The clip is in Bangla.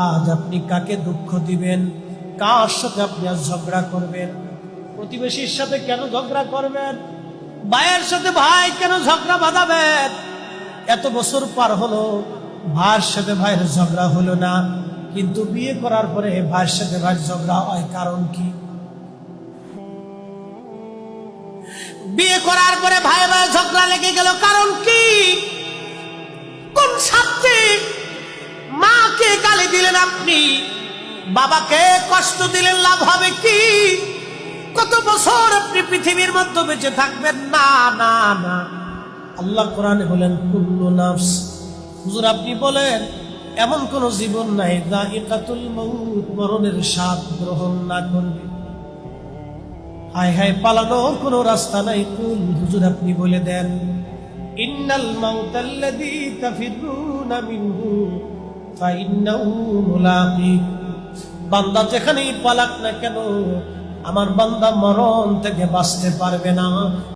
আজ আপনি কাকে দুঃখ দিবেন, কার সাথে আপনি আজ ঝগড়া করবেন? প্রতিবেশীর সাথে কেন ঝগড়া করবেন? ভাইয়ের সাথে ভাই কেন ঝগড়া বাঁধাবেন? এত বছর পার হলো, ভাইয়ের সাথে ভাইয়ের ঝগড়া হলো না, কিন্তু বিয়ে করার পরে ভাইয়ের সাথে ভাইয়ের ঝগড়া হয়, কারণ কি? বিয়ে করার পরে ভাই ভাই ঝগড়া লেগে গেল, কারণ কি? কোন স্বার্থে? মাকে গালি দিলেন আপনি, বাবাকে কষ্ট দিলেন, লাভ হবে কি? কত বছর আপনি পৃথিবীর মধ্যে বেঁচে থাকবেন? না না না, আল্লাহ কোরআনে বলেন কুল্লু নাফস। হুজুর আপনি বলেন এমন কোন জীবন নাই যায়িকাতুল মউত, মরণের স্বাদ গ্রহণ না করবে। হায় হায়, পালানোর কোন রাস্তা নাই। কুল, হুজুর আপনি বলে দেন ইন্নাল মাউতাল্লাযী তাফিরুনা মিনহু ফাইন্নাহু মুলাকিক। বান্দা যেখানেই পালাক না কেন, আমার বান্দা মরণ থেকে বাঁচতে পারবে না।